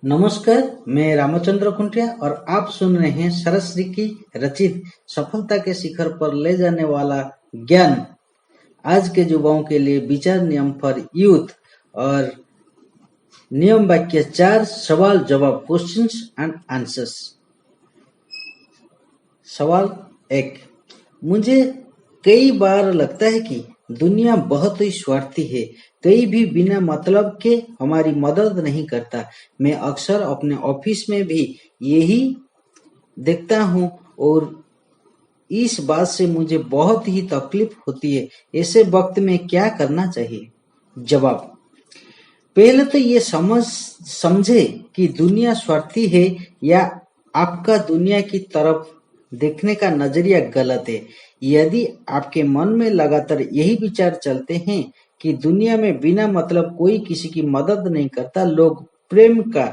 नमस्कार, मैं रामचंद्र खुंटिया और आप सुन रहे हैं सरश्री की रचित सफलता के शिखर पर ले जाने वाला ज्ञान आज के युवाओं के लिए विचार नियम फॉर यूथ। और नियम वाक्य 4 सवाल जवाब क्वेश्चंस एंड आंसर्स। सवाल 1, मुझे कई बार लगता है कि दुनिया बहुत ही स्वार्थी है, कहीं भी बिना मतलब के हमारी मदद नहीं करता। मैं अक्सर अपने ऑफिस में भी यही देखता हूँ और इस बात से मुझे बहुत ही तकलीफ होती है। ऐसे वक्त में क्या करना चाहिए? जवाब, पहले तो ये समझे कि दुनिया स्वार्थी है या आपका दुनिया की तरफ देखने का नजरिया गलत है। यदि आपके मन में लगातार यही विचार चलते हैं कि दुनिया में बिना मतलब कोई किसी की मदद नहीं करता, लोग प्रेम का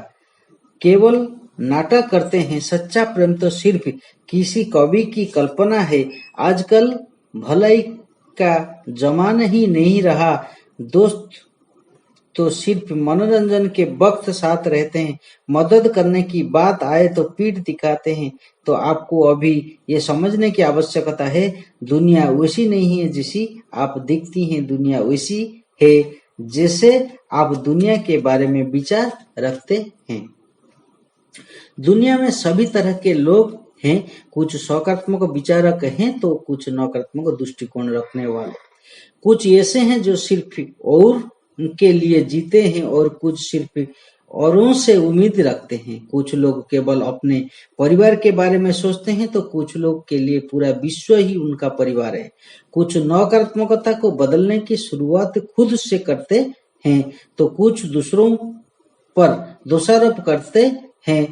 केवल नाटक करते हैं, सच्चा प्रेम तो सिर्फ किसी कवि की कल्पना है। आजकल भलाई का जमाना ही नहीं रहा। दोस्त तो सिर्फ मनोरंजन के वक्त साथ रहते हैं, मदद करने की बात आए तो पीठ दिखाते हैं। तो आपको अभी ये समझने की आवश्यकता है, दुनिया वैसी नहीं है जैसी आप दिखती हैं, दुनिया वैसी है जैसे आप दुनिया के बारे में विचार रखते हैं। दुनिया में सभी तरह के लोग हैं, कुछ सकारात्मक विचारक हैं तो कुछ नकारात्मक दृष्टिकोण रखने वाले। कुछ ऐसे हैं जो सिर्फ और के लिए जीते हैं और कुछ सिर्फ औरों से उम्मीद रखते हैं। कुछ लोग केवल अपने परिवार के बारे में सोचते हैं तो कुछ लोग के लिए पूरा विश्व ही उनका परिवार है। कुछ नकारात्मकता को बदलने की शुरुआत खुद से करते हैं तो कुछ दूसरों पर दोषारोप करते हैं।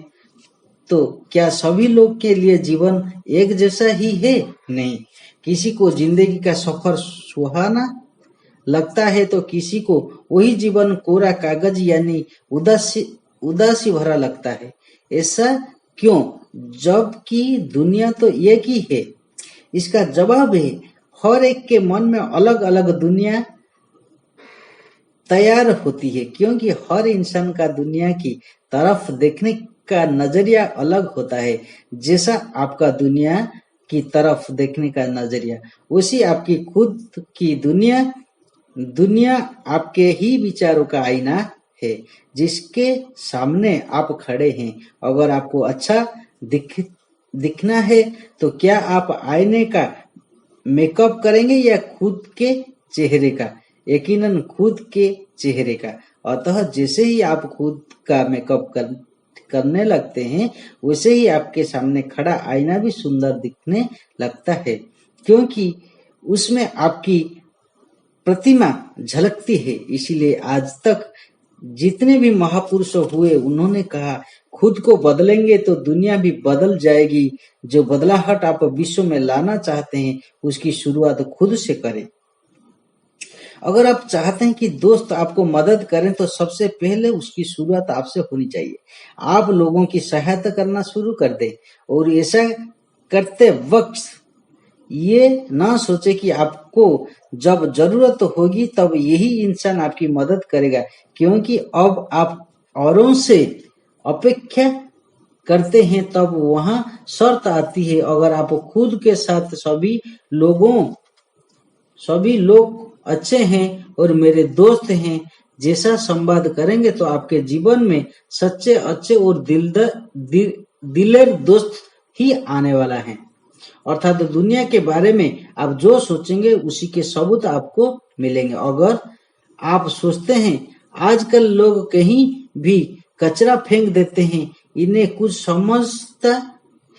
तो क्या सभी लोग के लिए जीवन एक जैसा ही है? नहीं। किसी को जिंदगी का सफर सुहाना लगता है तो किसी को वही जीवन कोरा कागज यानी उदासी भरा लगता है। ऐसा क्यों, जबकि दुनिया तो एक ही है? इसका जवाब है, हर एक के मन में अलग अलग दुनिया तैयार होती है, क्योंकि हर इंसान का दुनिया की तरफ देखने का नजरिया अलग होता है। जैसा आपका दुनिया की तरफ देखने का नजरिया, वैसी आपकी खुद की दुनिया आपके ही विचारों का आईना है जिसके सामने आप खड़े हैं। अगर आपको अच्छा दिखना है तो क्या आप आईने का मेकअप करेंगे या खुद के चेहरे का? यकीनन खुद के चेहरे का। अतः जैसे ही आप खुद का मेकअप करने लगते हैं वैसे ही आपके सामने खड़ा आईना भी सुंदर दिखने लगता है, क्योंकि उसमें आपकी प्रतिमा झलकती है। इसीलिए आज तक जितने भी महापुरुष हुए उन्होंने कहा, खुद को बदलेंगे तो दुनिया भी बदल जाएगी। जो बदलाहट आप विश्व में लाना चाहते हैं उसकी शुरुआत खुद से करें। अगर आप चाहते हैं कि दोस्त आपको मदद करें तो सबसे पहले उसकी शुरुआत आपसे होनी चाहिए। आप लोगों की सहायता करना शुरू कर दें और ऐसा करते वक्त ये ना सोचे कि आपको जब जरूरत होगी तब यही इंसान आपकी मदद करेगा, क्योंकि अब आप औरों से अपेक्षा करते हैं तब वहां शर्त आती है। अगर आप खुद के साथ सभी लोग अच्छे हैं और मेरे दोस्त हैं जैसा संवाद करेंगे तो आपके जीवन में सच्चे, अच्छे और दिलेर दोस्त ही आने वाला है। अर्थात दुनिया के बारे में आप जो सोचेंगे उसी के सबूत आपको मिलेंगे। अगर आप सोचते हैं आजकल लोग कहीं भी कचरा फेंक देते हैं, इन्हें कुछ समझता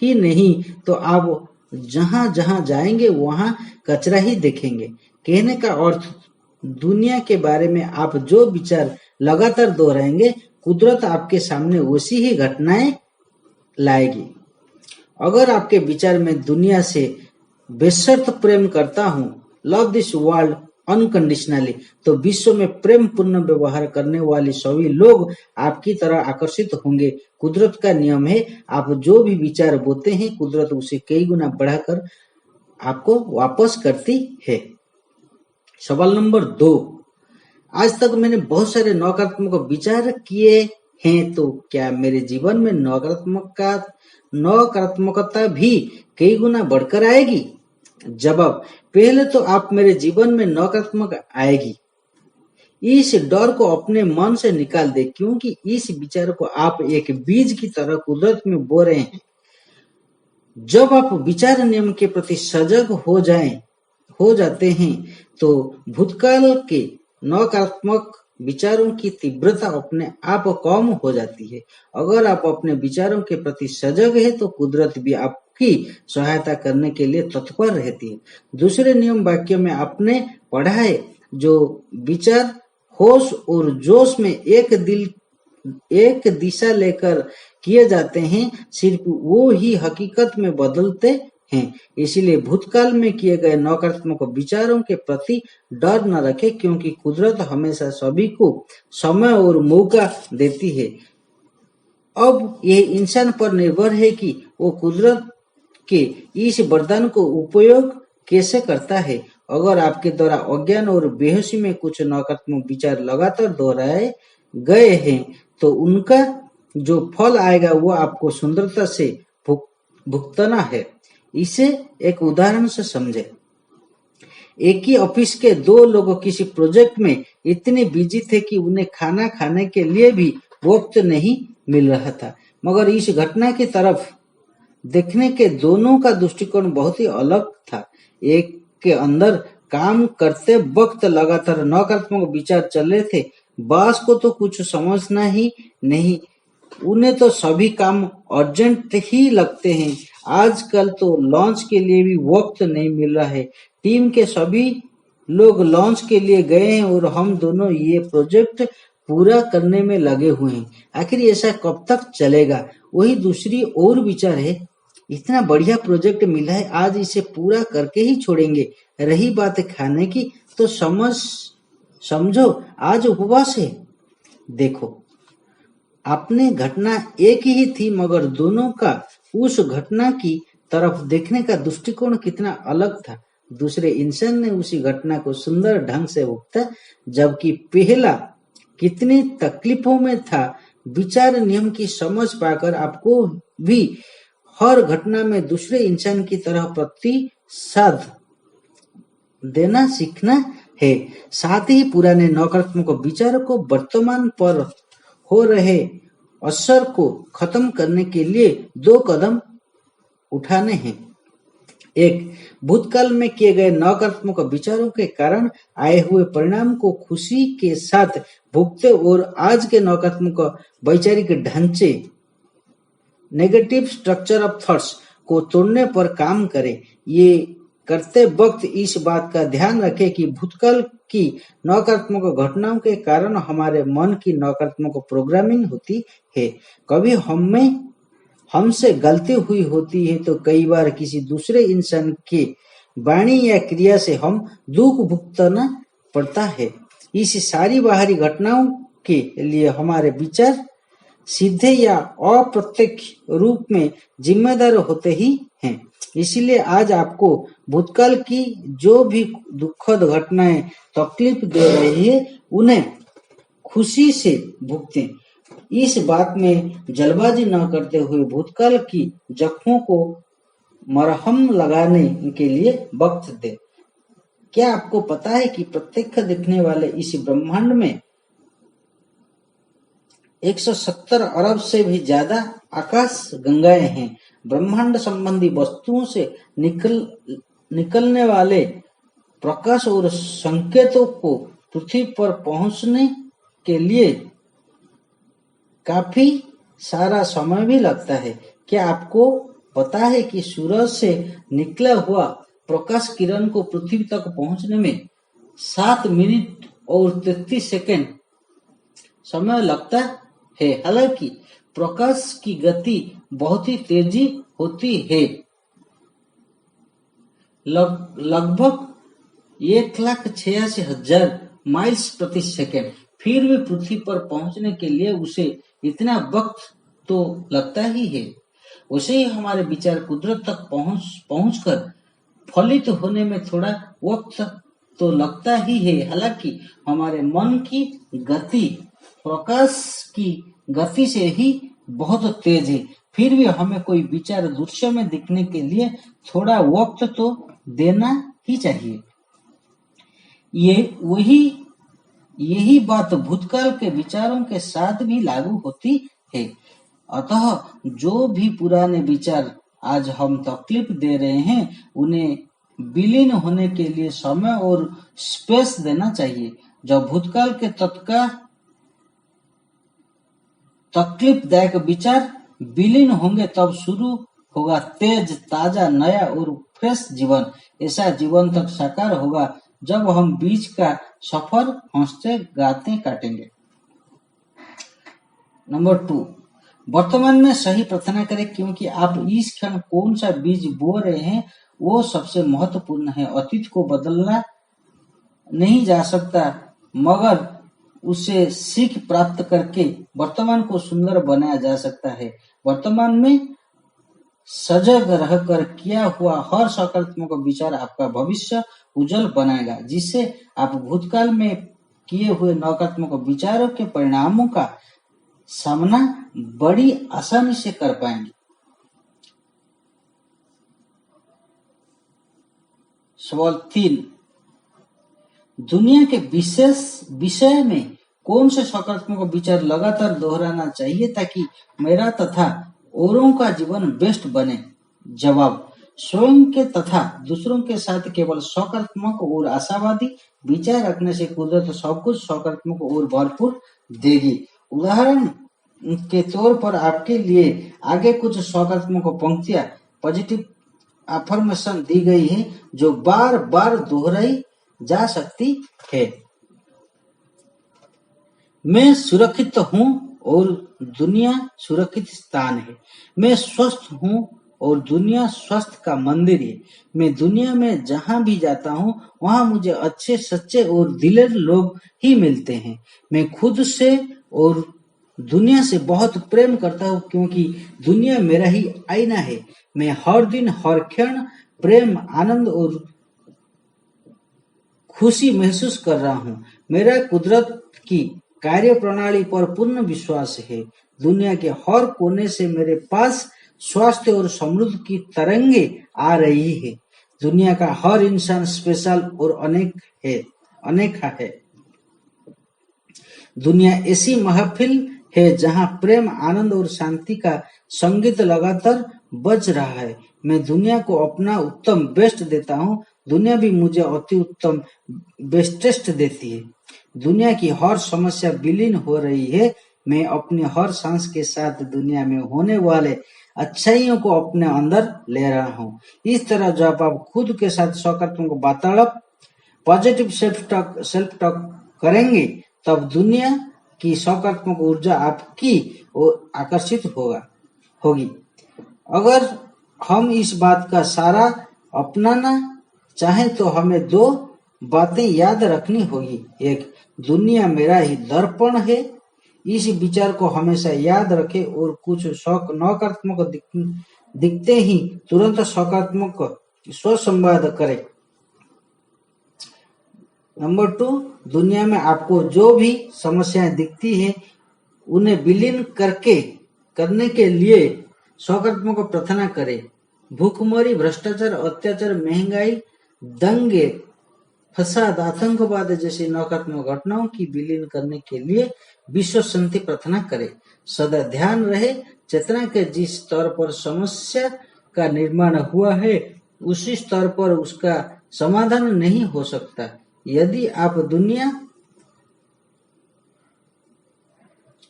ही नहीं, तो आप जहां जहां जाएंगे वहां कचरा ही देखेंगे। कहने का अर्थ, दुनिया के बारे में आप जो विचार लगातार दोहराएंगे कुदरत आपके सामने वैसी ही घटनाएं लाएगी। अगर आपके विचार में दुनिया से बेशर्त प्रेम करता हूँ, लव दिस वर्ल्ड अनकंडीशनली, तो विश्व में प्रेम पूर्ण व्यवहार करने वाले सभी लोग आपकी तरह आकर्षित होंगे। कुदरत का नियम है, आप जो भी विचार बोते हैं कुदरत उसे कई गुना बढ़ाकर आपको वापस करती है। सवाल नंबर 2, आज तक मैंने बहुत सारे नकारात्मक विचार किए हैं तो क्या मेरे जीवन में नकारात्मकता भी कई गुना बढ़कर आएगी? जवाब: पहले तो आप मेरे जीवन में नकारात्मक आएगी। इस डर को अपने मन से निकाल दे, क्योंकि इस विचार को आप एक बीज की तरह कुदरत में बो रहे हैं। जब आप विचार नियम के प्रति सजग हो जाते हैं तो भूतकाल के नकारात्मक विचारों की तीव्रता अपने आप कम हो जाती है। अगर आप अपने विचारों के प्रति सजग है तो कुदरत भी आपकी सहायता करने के लिए तत्पर रहती है। दूसरे नियम वाक्य में आपने पढ़ा है, जो विचार होश और जोश में एक दिशा लेकर किए जाते हैं, सिर्फ वो ही हकीकत में बदलते हैं। इसलिए भूतकाल में किए गए नकारात्मक विचारों के प्रति डर न रखें, क्योंकि कुदरत हमेशा सभी को समय और मौका देती है। अब यह इंसान पर निर्भर है कि वो कुदरत के इस वरदान को उपयोग कैसे करता है। अगर आपके द्वारा अज्ञान और बेहोशी में कुछ नकारात्मक विचार लगातार दोहराए गए हैं तो उनका जो फल आएगा वो आपको सुंदरता से भुगतना है। इसे एक उदाहरण से समझे। एक ही ऑफिस के दो लोग किसी प्रोजेक्ट में इतने बिजी थे कि उन्हें खाना खाने के लिए भी वक्त नहीं मिल रहा था, मगर इस घटना की तरफ देखने के दोनों का दृष्टिकोण बहुत ही अलग था। एक के अंदर काम करते वक्त लगातार नकारात्मक विचार चल रहे थे। बॉस को तो कुछ समझना ही नहीं, उन्हें तो सभी काम अर्जेंट ही लगते हैं। आजकल तो लॉन्च के लिए भी वक्त नहीं मिल रहा है। टीम के सभी लोग लॉन्च के लिए गए हैं और हम दोनों ये प्रोजेक्ट पूरा करने में लगे हुए हैं। आखिर ऐसा कब तक चलेगा? वही दूसरी और विचार है, इतना बढ़िया प्रोजेक्ट मिला है, आज इसे पूरा करके ही छोड़ेंगे। रही बात खाने की, तो समझो आज उपवास है। देखो, आपने घटना एक ही थी, मगर दोनों का उस घटना की तरफ देखने का दृष्टिकोण कितना अलग था। दूसरे इंसान ने उसी घटना को सुंदर ढंग से भुगता, जबकि पहला कितनी तकलीफों में था। विचार नियम की समझ पाकर आपको भी हर घटना में दूसरे इंसान की तरह प्रतिसाद देना सीखना है। साथ ही पुराने नकारात्मक विचारों को वर्तमान पर हो रहे असर को खत्म करने के लिए दो कदम उठाने हैं। एक, भूतकाल में किए गए नकारात्मक विचारों के कारण आए हुए परिणाम को खुशी के साथ भुगते और आज के नकारात्मक वैचारिक ढांचे नेगेटिव स्ट्रक्चर ऑफ थॉट्स को तोड़ने पर काम करें। ये करते वक्त इस बात का ध्यान रखें कि भूतकाल की नकारात्मक घटनाओं के कारण हमारे मन की नकारात्मक प्रोग्रामिंग होती है। कभी हमसे गलती हुई होती है तो कई बार किसी दूसरे इंसान के वाणी या क्रिया से हम दुख भुगतना पड़ता है। इस सारी बाहरी घटनाओं के लिए हमारे विचार सीधे या अप्रत्यक्ष रूप में जिम्मेदार होते ही हैं। इसलिए आज आपको भूतकाल की जो भी दुखद घटनाएं तकलीफ दे रही है उन्हें खुशी से भुगतें। इस बात में जल्दबाजी न करते हुए भूतकाल की जख्मों को मरहम लगाने के लिए वक्त दें। क्या आपको पता है कि प्रत्यक्ष दिखने वाले इस ब्रह्मांड में 170 अरब से भी ज्यादा आकाश गंगाएं हैं। ब्रह्मांड संबंधी वस्तुओं से निकलने वाले प्रकाश और संकेतों को पृथ्वी पर पहुंचने के लिए काफी सारा समय भी लगता है। क्या आपको पता है कि सूरज से निकला हुआ प्रकाश किरण को पृथ्वी तक पहुंचने में 7 मिनट और 33 सेकंड समय लगता है। हालांकि प्रकाश की गति बहुत ही तेजी होती है, लगभग 1,86,000 माइल्स प्रति सेकंड, फिर भी पृथ्वी पर पहुंचने के लिए उसे इतना वक्त तो लगता ही है। वैसे ही हमारे विचार कुदरत तक पहुंचकर फलित होने में थोड़ा वक्त तो लगता ही है। हालांकि हमारे मन की गति प्रकाश की गति से ही बहुत तेज है, फिर भी हमें कोई विचार दृश्य में दिखने के लिए थोड़ा वक्त तो देना ही चाहिए। यही बात भूतकाल के विचारों के साथ भी लागू होती है। अतः जो भी पुराने विचार आज हम तकलीफ दे रहे हैं, उन्हें विलीन होने के लिए समय और स्पेस देना चाहिए। जब भूतकाल के तकलीफदायक विचार विलीन होंगे, तब शुरू होगा तेज, ताजा, नया और फ्रेश जीवन। ऐसा जीवन तक साकार होगा जब हम बीच का सफर हंसते गाते काटेंगे। नंबर 2, वर्तमान में सही प्रार्थना करें, क्योंकि आप इस क्षण कौन सा बीज बो रहे हैं वो सबसे महत्वपूर्ण है। अतीत को बदलना नहीं जा सकता, मगर उसे सीख प्राप्त करके वर्तमान को सुंदर बनाया जा सकता है। वर्तमान में सजग रहकर किया हुआ हर सकारात्मक विचार आपका भविष्य उज्जवल बनाएगा, जिससे आप भूतकाल में किए हुए नकारात्मक विचारों के परिणामों का सामना बड़ी आसानी से कर पाएंगे। सवाल 3, दुनिया के विषय में कौन से सकारात्मक विचार लगातार दोहराना चाहिए ताकि मेरा तथा औरों का जीवन बेस्ट बने? जवाब, स्वयं के तथा दूसरों के साथ केवल सकारात्मक और आशावादी विचार रखने से कुदरत सब कुछ सकारात्मक और भरपूर देगी। उदाहरण के तौर पर आपके लिए आगे कुछ सकारात्मक पंक्तियां पॉजिटिव अफर्मेशन दी गई है, जो बार बार दोहराई जा सकती है। मैं सुरक्षित हूँ और दुनिया सुरक्षित स्थान है। मैं स्वस्थ हूँ और दुनिया स्वस्थ का मंदिर है। मैं दुनिया में जहाँ भी जाता हूँ वहाँ मुझे अच्छे, सच्चे और दिलेर लोग ही मिलते हैं। मैं खुद से और दुनिया से बहुत प्रेम करता हूँ, क्योंकि दुनिया मेरा ही आईना है। मैं हर दिन, हर क्षण प्रेम, आनंद और खुशी महसूस कर रहा हूँ। मेरा कुदरत की कार्य प्रणाली पर पूर्ण विश्वास है। दुनिया के हर कोने से मेरे पास स्वास्थ्य और समृद्धि की तरंगे आ रही है। दुनिया का हर इंसान स्पेशल और अनोखा है। दुनिया ऐसी महफिल है जहाँ प्रेम, आनंद और शांति का संगीत लगातार बज रहा है। मैं दुनिया को अपना उत्तम बेस्ट देता हूँ, दुनिया भी मुझे अति उत्तम बेस्टेस्ट देती है। दुनिया की हर समस्या विलीन हो रही है। मैं अपनी हर सांस के साथ दुनिया में होने वाले अच्छाइयों को अपने अंदर ले रहा हूँ। इस तरह जब आप खुद के साथ सकारात्मक वार्तालाप, पॉजिटिव सेल्फ टॉक करेंगे, तब दुनिया की सकारात्मक ऊर्जा आपकी ओर आकर्षित होगी। अगर हम इस बात का सारा अपनाना चाहें तो हमें 2 बातें याद रखनी होगी। एक, दुनिया मेरा ही दर्पण है। इस विचार को हमेशा याद रखें और कुछ नकारात्मक दिखते ही तुरंत सकारात्मक स्वसंवाद करें। नंबर 2, दुनिया में आपको जो भी समस्याएं दिखती है उन्हें विलीन करने के लिए सकारात्मक प्रार्थना करें। भूखमरी, भ्रष्टाचार, अत्याचार, महंगाई, दंगे, फसाद, आतंकवाद जैसी नकारात्मक घटनाओं की विलीन करने के लिए विश्व शांति प्रार्थना करें। सदा ध्यान रहे, चेतना के जिस स्तर पर समस्या का निर्माण हुआ है उसी स्तर पर उसका समाधान नहीं हो सकता। यदि आप दुनिया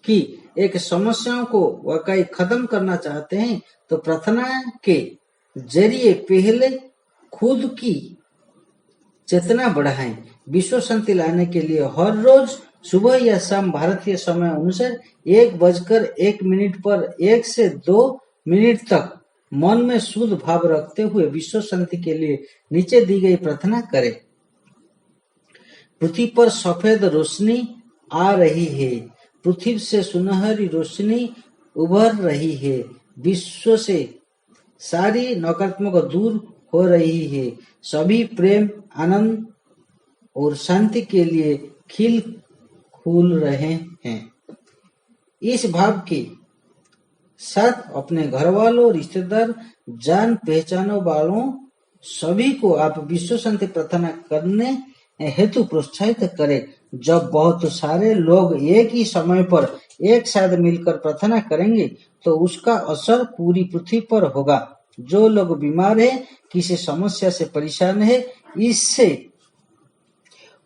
की एक समस्याओं को वाकई खत्म करना चाहते हैं तो प्रार्थना के जरिए पहले खुद की चेतना बढ़ाएं। विश्व शांति लाने के लिए हर रोज सुबह या शाम भारतीय समय अनुसार 1:01 पर 1 से 2 मिनट तक मन में शुद्ध भाव रखते हुए विश्व शांति के लिए नीचे दी गई प्रार्थना करें। पृथ्वी पर सफेद रोशनी आ रही है। पृथ्वी से सुनहरी रोशनी उभर रही है। विश्व से सारी नकारात्मक दूर हो रही है। सभी प्रेम, आनंद और शांति के लिए खिल फूल रहे हैं। इस भाव के साथ अपने घर वालों, रिश्तेदार, जान पहचानों वालों सभी को आप विश्व शांति प्रार्थना करने हेतु प्रोत्साहित करें। जब बहुत सारे लोग एक ही समय पर एक साथ मिलकर प्रार्थना करेंगे तो उसका असर पूरी पृथ्वी पर होगा। जो लोग बीमार है, किसी समस्या से परेशान है,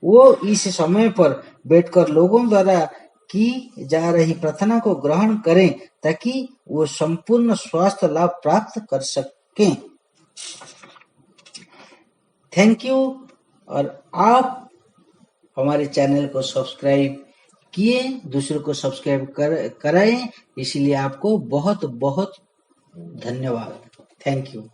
वो इस समय पर बैठकर लोगों द्वारा की जा रही प्रार्थना को ग्रहण करें ताकि वो संपूर्ण स्वास्थ्य लाभ प्राप्त कर सकें। Thank you. और आप हमारे चैनल को सब्सक्राइब किए, दूसरों को सब्सक्राइब कराएं, इसलिए आपको बहुत बहुत धन्यवाद। Thank you.